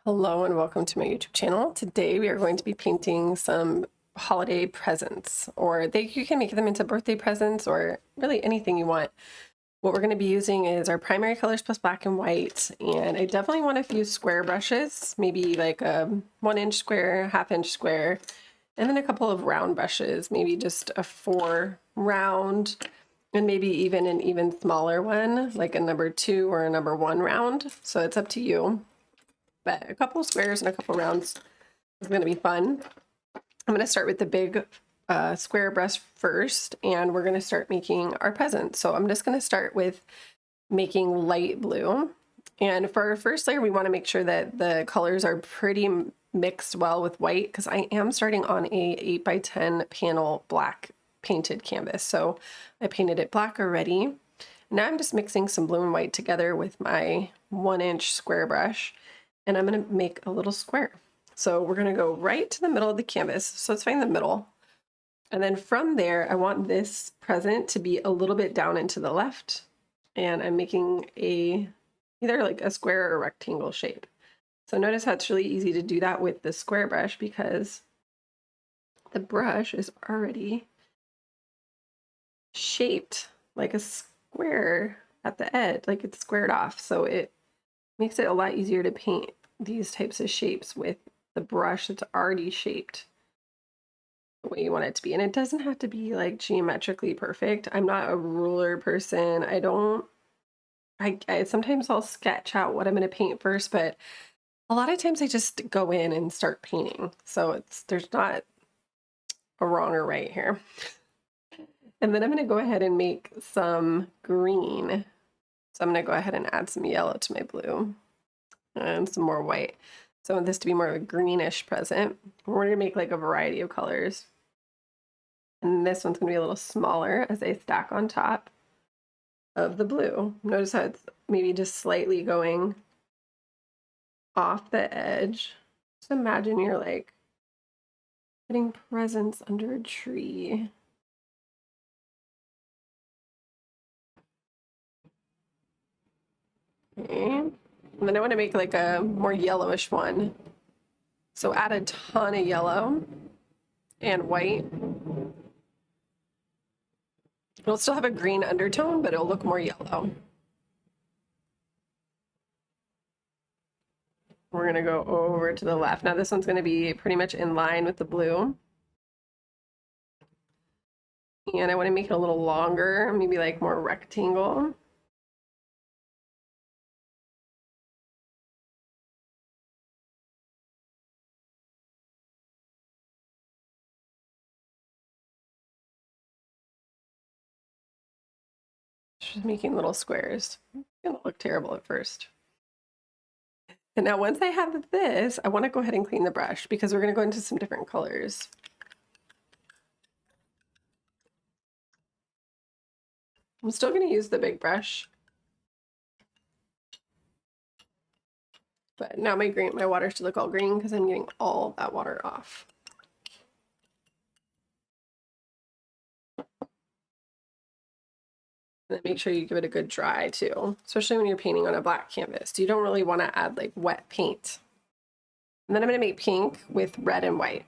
Hello and welcome to my YouTube channel. Today we are going to be painting some holiday presents, or you can make them into birthday presents or really anything you want. What we're going to be using is our primary colors plus black and white, and I definitely want a few square brushes, maybe like a 1-inch square, half-inch square, and then a couple of round brushes, maybe just a 4 round, and maybe even an even smaller one, like a number 2 or a number 1 round. So it's up to you. But a couple squares and a couple rounds is going to be fun. I'm going to start with the big square brush first, and we're going to start making our presents. So I'm just going to start with making light blue. And for our first layer, we want to make sure that the colors are pretty mixed well with white, because I am starting on a 8x10 panel black painted canvas. So I painted it black already. Now I'm just mixing some blue and white together with my 1-inch square brush. And I'm going to make a little square. So we're going to go right to the middle of the canvas. So let's find the middle. And then from there, I want this present to be a little bit down and to the left. And I'm making either like a square or rectangle shape. So notice how it's really easy to do that with the square brush, because the brush is already shaped like a square at the edge, like it's squared off. So it makes it a lot easier to paint these types of shapes with the brush that's already shaped the way you want it to be. And it doesn't have to be like geometrically perfect. I'm not a ruler person. I sometimes I'll sketch out what I'm going to paint first, but a lot of times I just go in and start painting. So there's not a wrong or right here. And then I'm going to go ahead and make some green. So I'm going to go ahead and add some yellow to my blue and some more white. So I want this to be more of a greenish present. We're going to make like a variety of colors. And this one's going to be a little smaller as I stack on top of the blue. Notice how it's maybe just slightly going off the edge. Just imagine you're like putting presents under a tree. Okay. And then I want to make like a more yellowish one. So add a ton of yellow and white. It'll still have a green undertone, but it'll look more yellow. We're going to go over to the left. Now this one's going to be pretty much in line with the blue. And I want to make it a little longer, maybe like more rectangle. Just making little squares. It's gonna look terrible at first. And now once I have this, I want to go ahead and clean the brush, because we're going to go into some different colors. I'm still going to use the big brush, but now my water should look all green because I'm getting all that water off. And then make sure you give it a good dry too, especially when you're painting on a black canvas. You don't really want to add like wet paint. And then I'm going to make pink with red and white.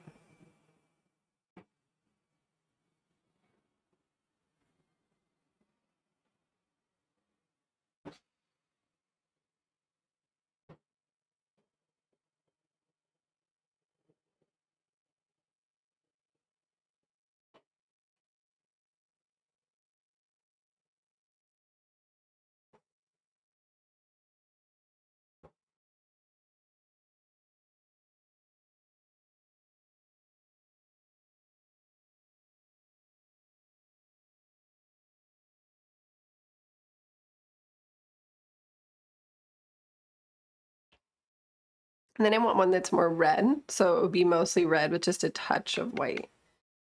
And then I want one that's more red, so it would be mostly red with just a touch of white.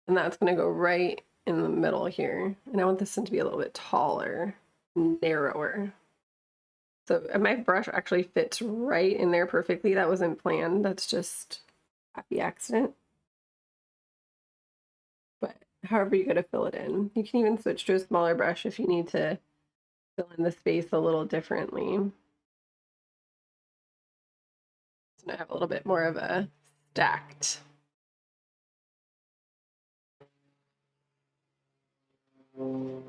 And that's going to go right in the middle here. And I want this one to be a little bit taller, narrower. So my brush actually fits right in there perfectly. That wasn't planned. That's just a happy accident. But however you got to fill it in. You can even switch to a smaller brush if you need to fill in the space a little differently. So I have a little bit more of a stacked. And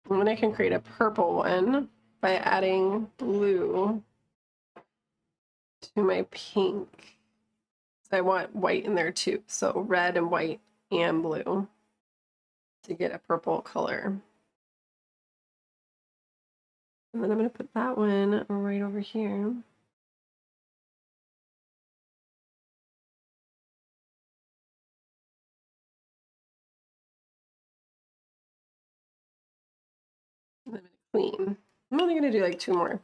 then I can create a purple one by adding blue to my pink. So I want white in there too. So red and white and blue to get a purple color. And then I'm going to put that one right over here. And then I'm going to clean. I'm only going to do like 2 more.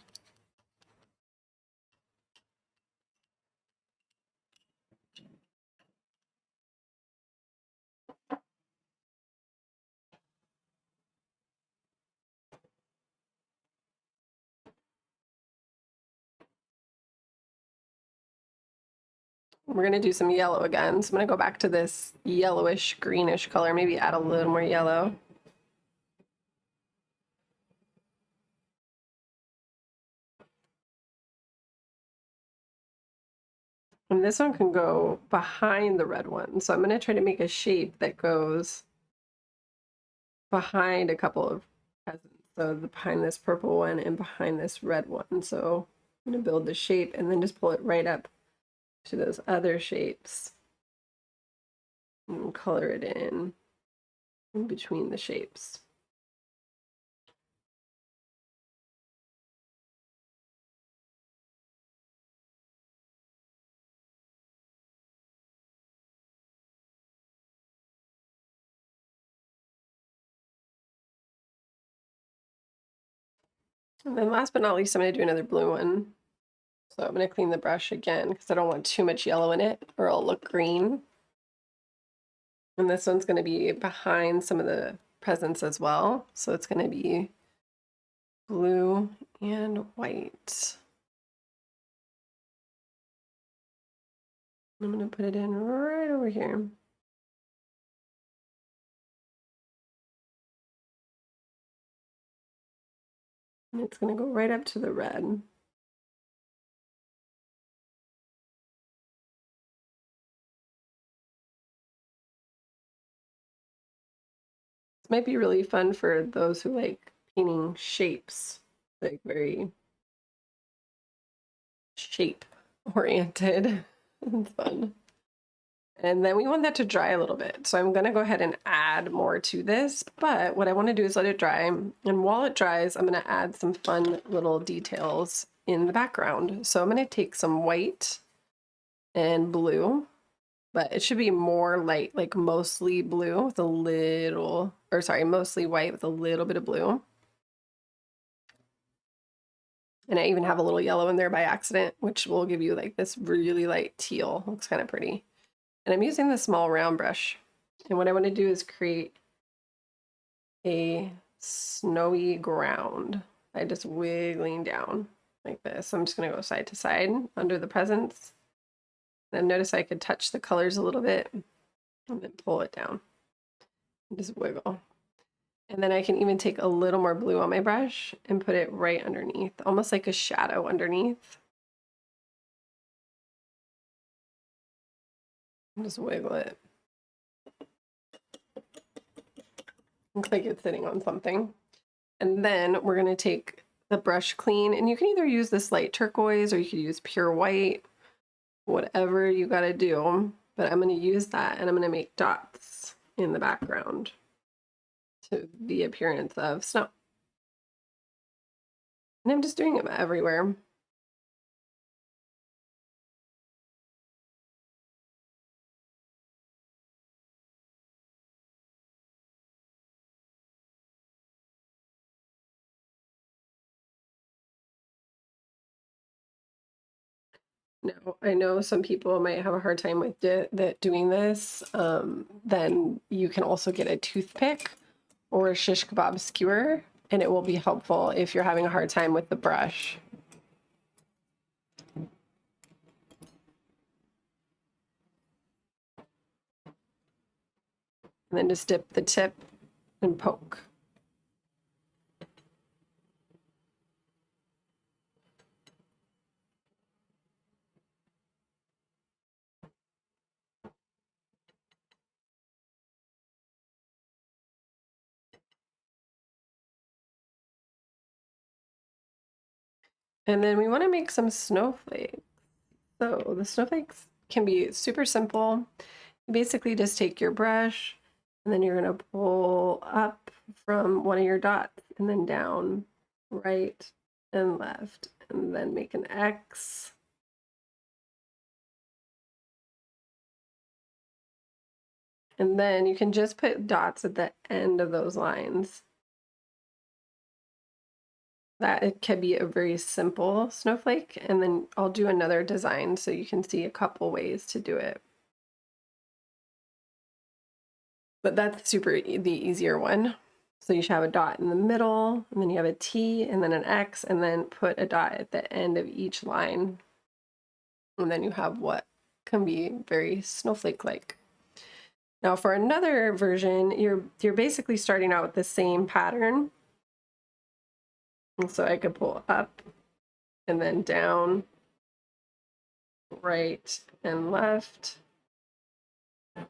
We're going to do some yellow again. So I'm going to go back to this yellowish, greenish color, maybe add a little more yellow. And this one can go behind the red one. So I'm going to try to make a shape that goes behind a couple of presents. So behind this purple one and behind this red one. So I'm going to build the shape and then just pull it right up to those other shapes and color it in between the shapes. And then last but not least, I'm going to do another blue one. So I'm going to clean the brush again because I don't want too much yellow in it or it'll look green. And this one's going to be behind some of the presents as well. So it's going to be blue and white. I'm going to put it in right over here. And it's going to go right up to the red. This might be really fun for those who like painting shapes, like very shape oriented. It's fun. And then we want that to dry a little bit. So I'm going to go ahead and add more to this. But what I want to do is let it dry. And while it dries, I'm going to add some fun little details in the background. So I'm going to take some white and blue, but it should be more light, like mostly blue with a little, or sorry, mostly white with a little bit of blue. And I even have a little yellow in there by accident, which will give you like this really light teal. Looks kind of pretty. And I'm using the small round brush. And what I want to do is create a snowy ground by just wiggling down like this. So I'm just going to go side to side under the presents. And notice I could touch the colors a little bit and then pull it down and just wiggle. And then I can even take a little more blue on my brush and put it right underneath, almost like a shadow underneath. And just wiggle it. Looks like it's sitting on something. And then we're going to take the brush clean, and you can either use this light turquoise or you could use pure white, whatever you got to do. But I'm going to use that and I'm going to make dots in the background to the appearance of snow. And I'm just doing them everywhere. Now, I know some people might have a hard time with doing this. Then you can also get a toothpick or a shish kebab skewer, and it will be helpful if you're having a hard time with the brush. And then just dip the tip and poke. And then we want to make some snowflakes. So the snowflakes can be super simple. You basically just take your brush and then you're going to pull up from one of your dots and then down, right and left, and then make an X. And then you can just put dots at the end of those lines. That it can be a very simple snowflake, and then I'll do another design so you can see a couple ways to do it. But that's the easier one. So you should have a dot in the middle, and then you have a T, and then an X, and then put a dot at the end of each line. And then you have what can be very snowflake-like. Now for another version, you're basically starting out with the same pattern. And so I could pull up and then down, right and left, and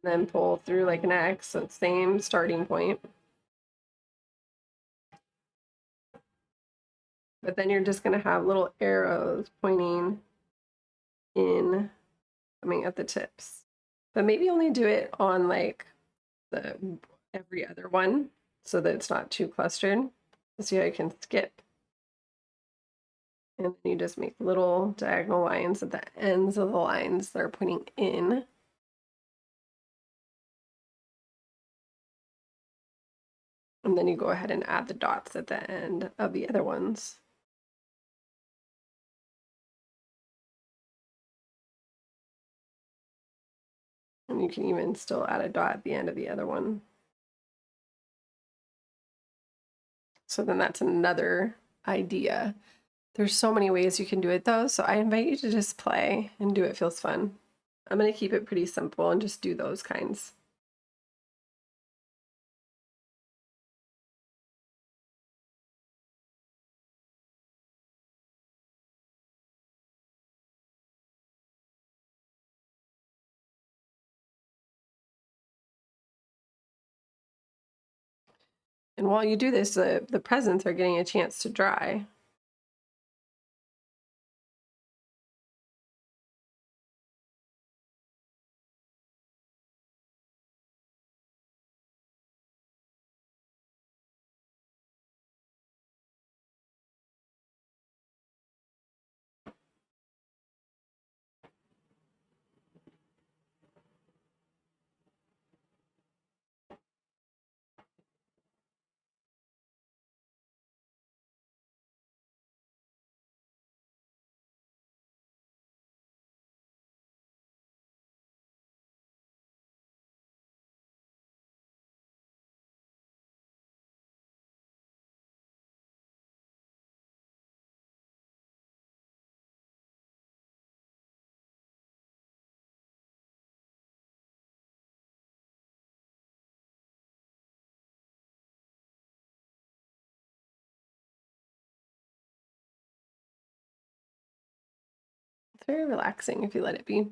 then pull through like an X, so same starting point. But then you're just going to have little arrows pointing in, coming at the tips. But maybe only do it on like the every other one so that it's not too clustered. See how you can skip. And then you just make little diagonal lines at the ends of the lines that are pointing in. And then you go ahead and add the dots at the end of the other ones. And you can even still add a dot at the end of the other one. So then that's another idea. There's so many ways you can do it though, so I invite you to just play and do it feels fun. I'm going to keep it pretty simple and just do those kinds. And while you do this, the presents are getting a chance to dry. It's very relaxing if you let it be.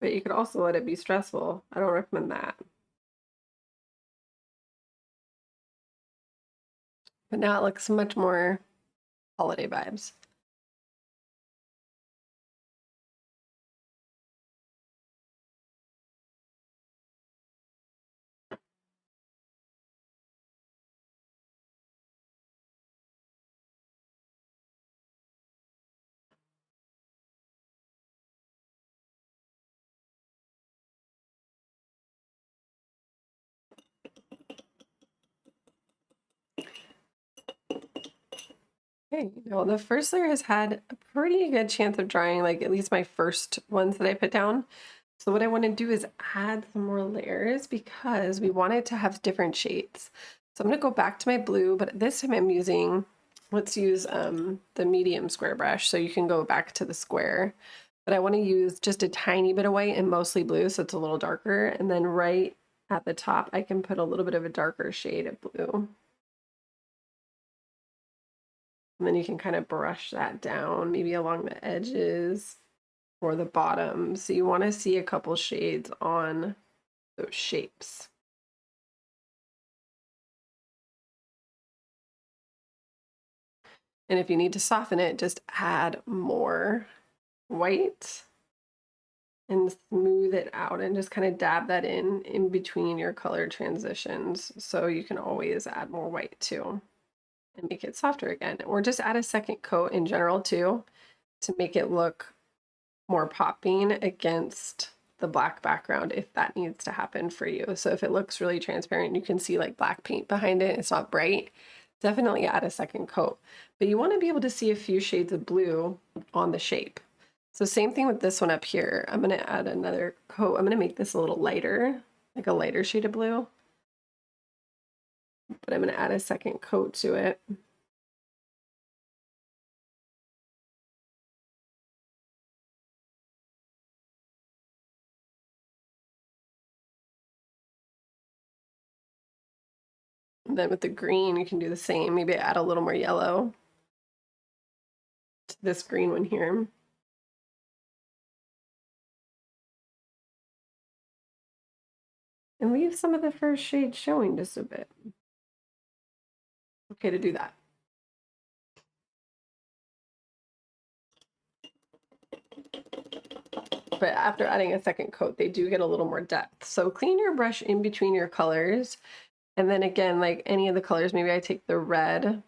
But you could also let it be stressful. I don't recommend that. But now it looks much more holiday vibes. Okay, well, the first layer has had a pretty good chance of drying, like at least my first ones that I put down. So what I want to do is add some more layers because we want it to have different shades. So I'm going to go back to my blue, but this time I'm using, let's use the medium square brush so you can go back to the square. But I want to use just a tiny bit of white and mostly blue so it's a little darker. And then right at the top, I can put a little bit of a darker shade of blue. And then you can kind of brush that down, maybe along the edges or the bottom. So you want to see a couple shades on those shapes. And if you need to soften it, just add more white and smooth it out and just kind of dab that in between your color transitions. So you can always add more white too and make it softer again. Or just add a second coat in general too to make it look more popping against the black background if that needs to happen for you. So if it looks really transparent, you can see like black paint behind it, it's not bright, definitely add a second coat. But you want to be able to see a few shades of blue on the shape. So same thing with this one up here. I'm going to add another coat. I'm going to make this a little lighter, like a lighter shade of blue. But I'm going to add a second coat to it. And then with the green, you can do the same. Maybe add a little more yellow to this green one here. And leave some of the first shade showing just a bit. Okay to do that. But after adding a second coat, they do get a little more depth. So clean your brush in between your colors. And then again, like any of the colors, maybe I take the red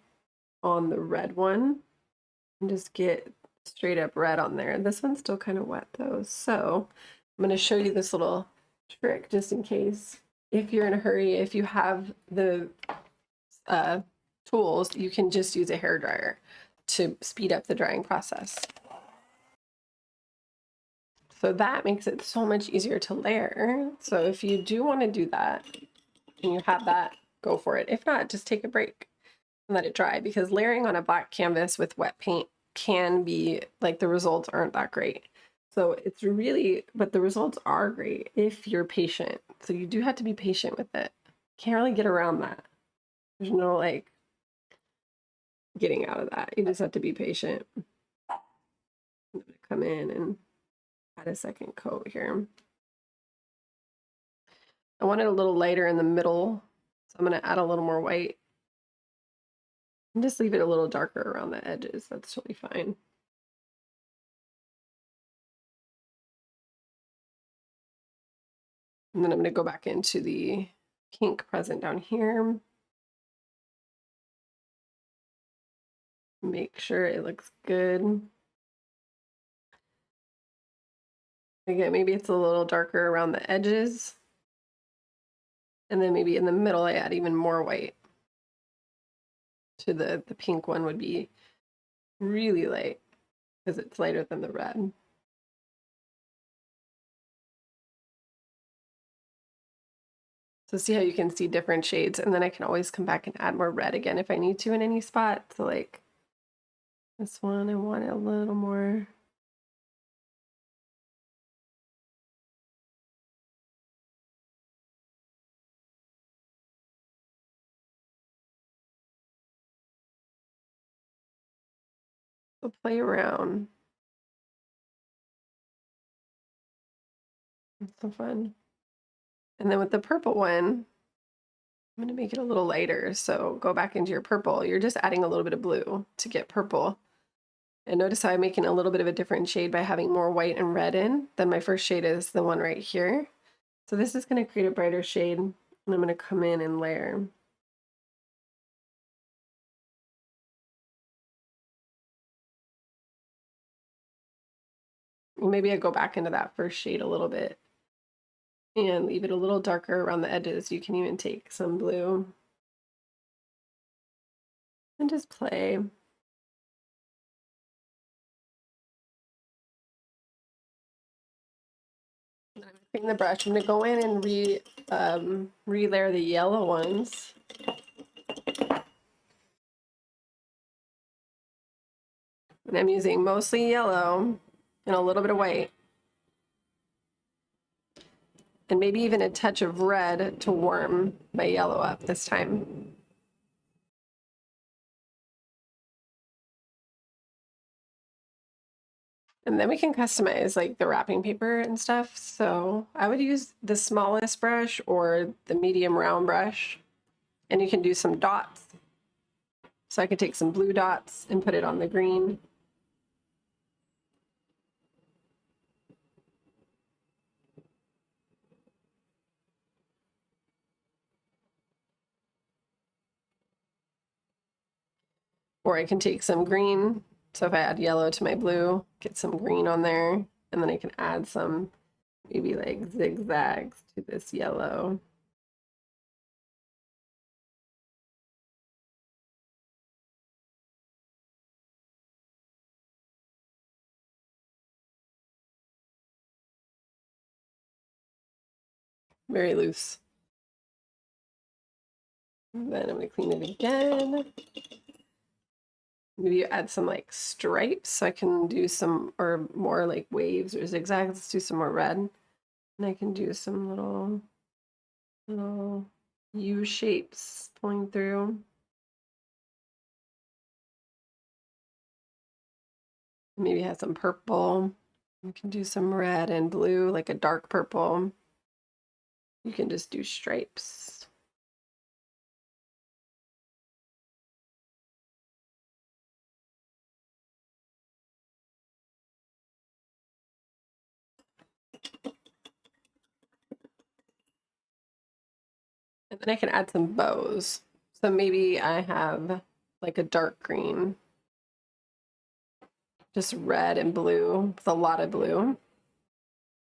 on the red one and just get straight up red on there. This one's still kind of wet though. So I'm going to show you this little trick just in case. If you're in a hurry, if you have the tools, you can just use a hair dryer to speed up the drying process. So that makes it so much easier to layer. So if you do want to do that and you have that, go for it. If not, just take a break and let it dry, because layering on a black canvas with wet paint can be like the results aren't that great. So it's really, but the results are great if you're patient. So you do have to be patient with it. Can't really get around that. There's no like getting out of that. You just have to be patient. I'm gonna come in and add a second coat here. I want it a little lighter in the middle, so I'm going to add a little more white. And just leave it a little darker around the edges. That's totally fine. And then I'm going to go back into the pink present down here. Make sure it looks good. Again, maybe it's a little darker around the edges. And then maybe in the middle, I add even more white. To the pink one would be really light because it's lighter than the red. So see how you can see different shades, and then I can always come back and add more red again if I need to in any spot. So like this one, I want it a little more. So play around. It's so fun. And then with the purple one, I'm going to make it a little lighter. So go back into your purple. You're just adding a little bit of blue to get purple. And notice how I'm making a little bit of a different shade by having more white and red in than my first shade is the one right here. So this is going to create a brighter shade, and I'm going to come in and layer. Maybe I go back into that first shade a little bit and leave it a little darker around the edges. You can even take some blue and just play. Taking the brush, I'm going to go in and re-layer the yellow ones. And I'm using mostly yellow and a little bit of white. And maybe even a touch of red to warm my yellow up this time. And then we can customize like the wrapping paper and stuff. So I would use the smallest brush or the medium round brush, and you can do some dots. So I could take some blue dots and put it on the green. Or I can take some green. So if I add yellow to my blue, get some green on there, and then I can add some maybe like zigzags to this yellow. Very loose. And then I'm gonna clean it again. Maybe add some like stripes so I can do some, or more like waves or zigzags. Let's do some more red. And I can do some little U shapes pulling through. Maybe have some purple. You can do some red and blue, like a dark purple. You can just do stripes. And then I can add some bows. So maybe I have like a dark green, just red and blue with a lot of blue,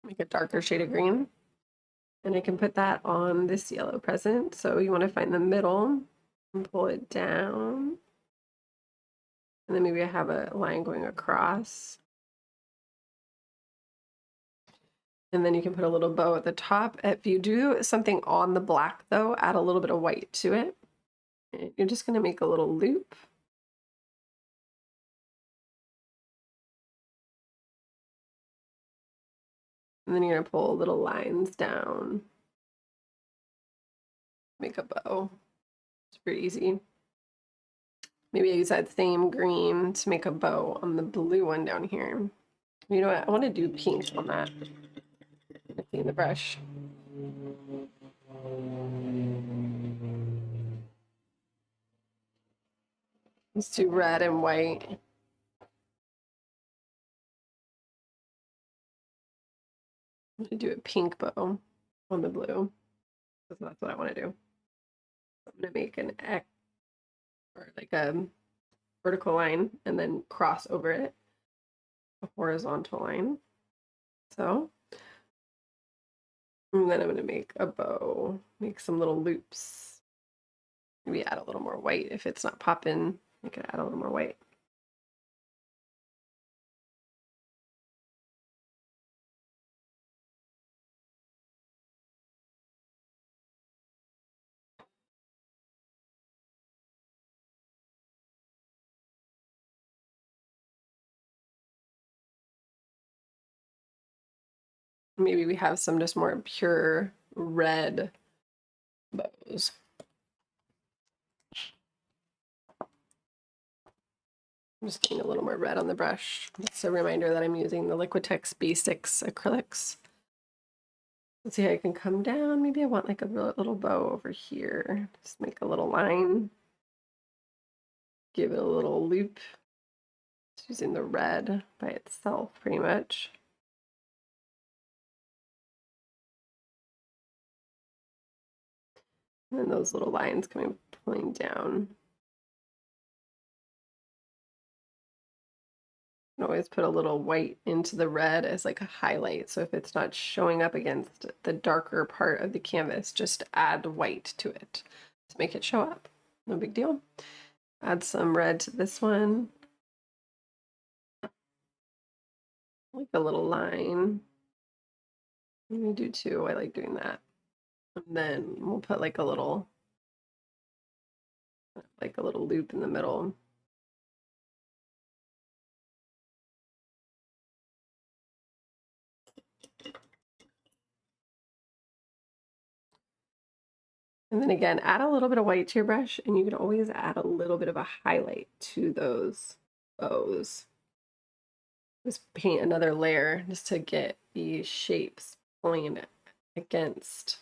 like a darker shade of green. And I can put that on this yellow present. So you want to find the middle and pull it down. And then maybe I have a line going across. And then you can put a little bow at the top. If you do something on the black though, add a little bit of white to it. You're just going to make a little loop. And then you're going to pull little lines down. Make a bow. It's pretty easy. Maybe I use that same green to make a bow on the blue one down here. You know what? I want to do pink on that. Clean the brush. Let's do red and white. I'm going to do a pink bow on the blue. So that's what I want to do. I'm going to make an X, or like a vertical line, and then cross over it, a horizontal line. So, and then I'm going to make a bow, make some little loops. Maybe add a little more white if it's not popping. You can add a little more white. Maybe we have some just more pure red bows. I'm just getting a little more red on the brush. It's a reminder that I'm using the Liquitex Basics acrylics. Let's see how I can come down. Maybe I want like a little bow over here. Just make a little line. Give it a little loop. Just using the red by itself pretty much. And then those little lines pulling down. You can always put a little white into the red as like a highlight. So if it's not showing up against the darker part of the canvas, just add white to it to make it show up. No big deal. Add some red to this one. Like a little line. Let me do two. I like doing that. And then we'll put like a little loop in the middle. And then again, add a little bit of white to your brush, and you can always add a little bit of a highlight to those bows. just paint another layer just to get these shapes pulling against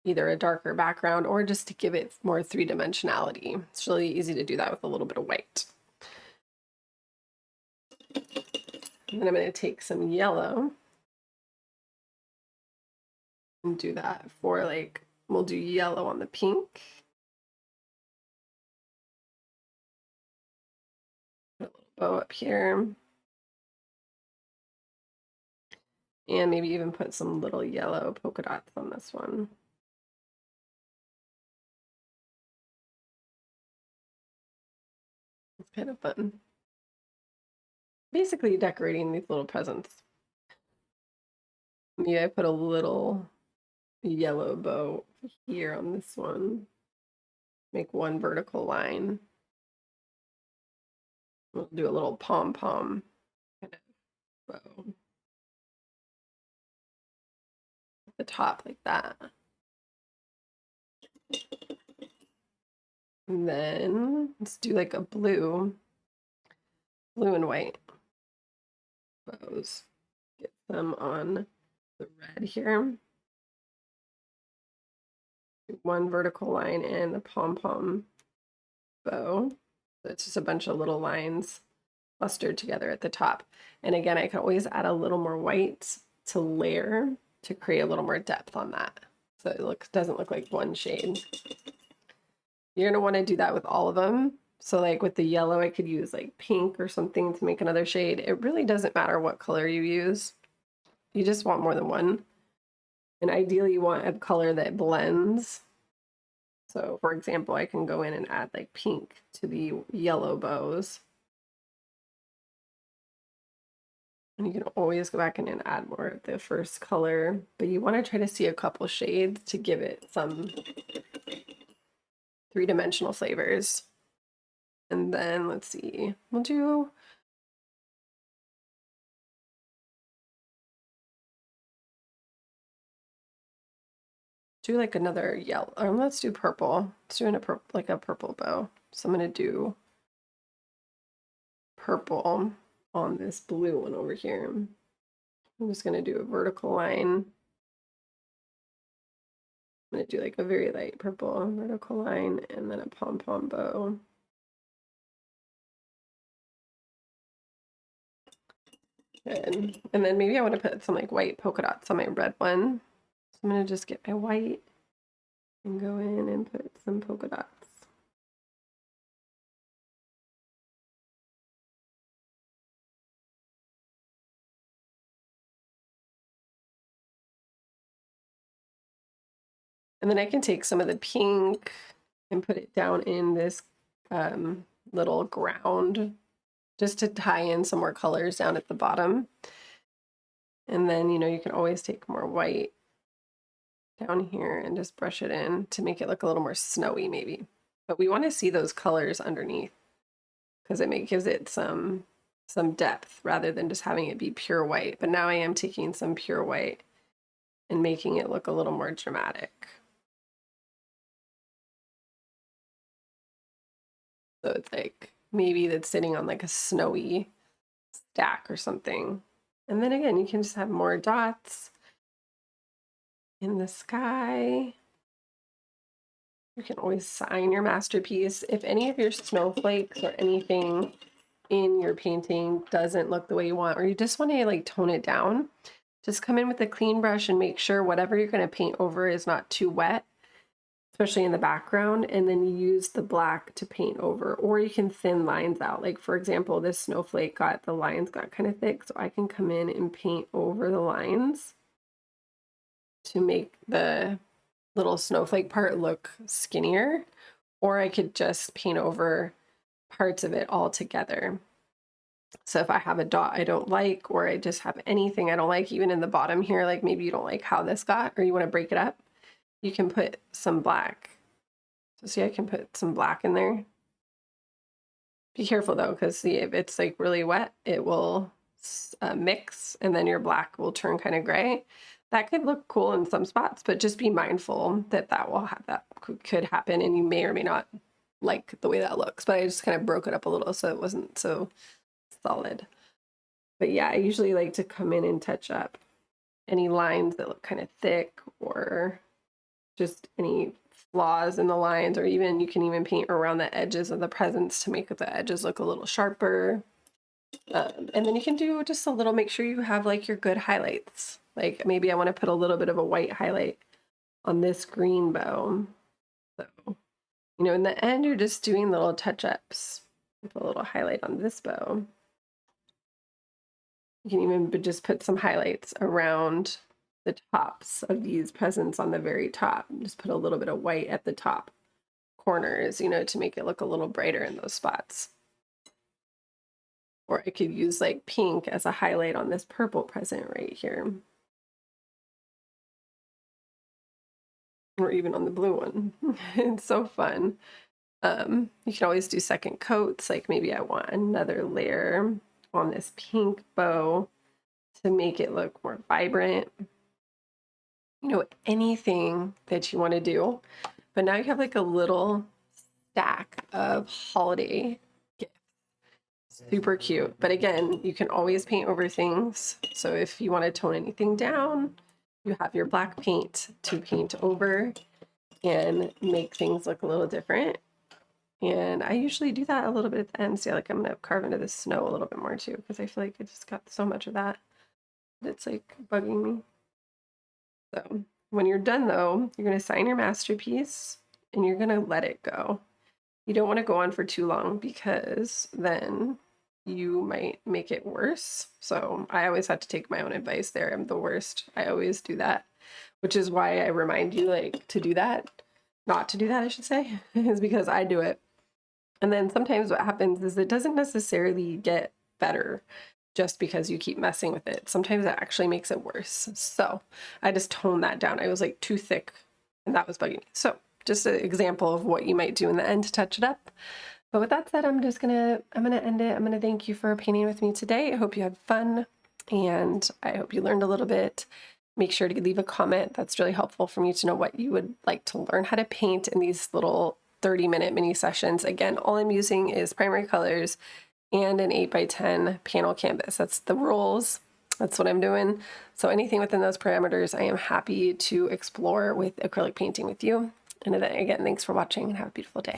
either a darker background or just to give it more three-dimensionality. It's really easy to do that with a little bit of white. And then I'm going to take some yellow and do that for like, we'll do yellow on the pink. Put a little bow up here. And maybe even put some little yellow polka dots on this one. It's kind of fun. Basically decorating these little presents. Yeah, I put a little yellow bow here on this one. Make one vertical line. We'll do a little pom-pom kind of bow at the top like that. And then let's do like a blue and white bows. Get them on the red here. One vertical line and the pom-pom bow. So it's just a bunch of little lines clustered together at the top. And again, I can always add a little more white to layer to create a little more depth on that. So it doesn't look like one shade. You're gonna wanna do that with all of them. So like with the yellow, I could use like pink or something to make another shade. It really doesn't matter what color you use. You just want more than one. And ideally you want a color that blends. So for example, I can go in and add like pink to the yellow bows. And you can always go back in and add more of the first color, but you want to try to see a couple shades to give it some three-dimensional flavors. And then let's see, we'll do like another yellow, or let's do purple. Let's do like a purple bow. So I'm going to do purple on this blue one over here. I'm just going to do a vertical line. I'm going to do like a very light purple vertical line and then a pom-pom bow. Good. And then maybe I want to put some like white polka dots on my red one. So I'm going to just get my white and go in and put some polka dots. And then I can take some of the pink and put it down in this little ground just to tie in some more colors down at the bottom. And then, you know, you can always take more white down here and just brush it in to make it look a little more snowy maybe. But we want to see those colors underneath because it gives it some depth rather than just having it be pure white. But now I am taking some pure white and making it look a little more dramatic. So it's like maybe that's sitting on like a snowy stack or something. And then again, you can just have more dots in the sky. You can always sign your masterpiece. If any of your snowflakes or anything in your painting doesn't look the way you want, or you just want to like tone it down, just come in with a clean brush and make sure whatever you're going to paint over is not too wet, especially in the background, and then you use the black to paint over, or you can thin lines out. Like for example, this snowflake the lines got kind of thick, so I can come in and paint over the lines to make the little snowflake part look skinnier, or I could just paint over parts of it all together. So if I have a dot I don't like, or I just have anything I don't like, even in the bottom here, like maybe you don't like how this got, or you want to break it up, you can put some black. So see, I can put some black in there. Be careful though, because see, if it's like really wet, it will mix and then your black will turn kind of gray. That could look cool in some spots, but just be mindful that that could happen, and you may or may not like the way that looks. But I just kind of broke it up a little so it wasn't so solid. But yeah, I usually like to come in and touch up any lines that look kind of thick, or just any flaws in the lines, or even you can even paint around the edges of the presents to make the edges look a little sharper. And then you can do just a little, make sure you have like your good highlights. Like maybe I want to put a little bit of a white highlight on this green bow. So, you know, in the end, you're just doing little touch-ups with a little highlight on this bow. You can even just put some highlights around the tops of these presents on the very top. Just put a little bit of white at the top corners, you know, to make it look a little brighter in those spots. Or I could use like pink as a highlight on this purple present right here. Or even on the blue one. It's so fun. You can always do second coats, like maybe I want another layer on this pink bow to make it look more vibrant. You know, anything that you want to do. But now you have like a little stack of holiday gifts. Super cute. But again, you can always paint over things. So if you want to tone anything down, you have your black paint to paint over and make things look a little different. And I usually do that a little bit at the end. See, like I'm gonna carve into the snow a little bit more too, because I feel like I just got so much of that. It's like bugging me. So when you're done though, you're gonna sign your masterpiece and you're gonna let it go. You don't want to go on for too long because then you might make it worse. So I always have to take my own advice there. I'm the worst. I always do that, which is why I remind you like to do that. Not to do that, I should say, is because I do it. And then sometimes what happens is it doesn't necessarily get better just because you keep messing with it. Sometimes it actually makes it worse. So I just toned that down. I was like too thick and that was bugging me. So just an example of what you might do in the end to touch it up. But with that said, I'm gonna end it. I'm gonna thank you for painting with me today. I hope you had fun and I hope you learned a little bit. Make sure to leave a comment. That's really helpful for me to know what you would like to learn how to paint in these little 30-minute mini sessions. Again, all I'm using is primary colors and an 8x10 panel canvas. That's the rules. That's what I'm doing. So anything within those parameters, I am happy to explore with acrylic painting with you. And again, thanks for watching and have a beautiful day.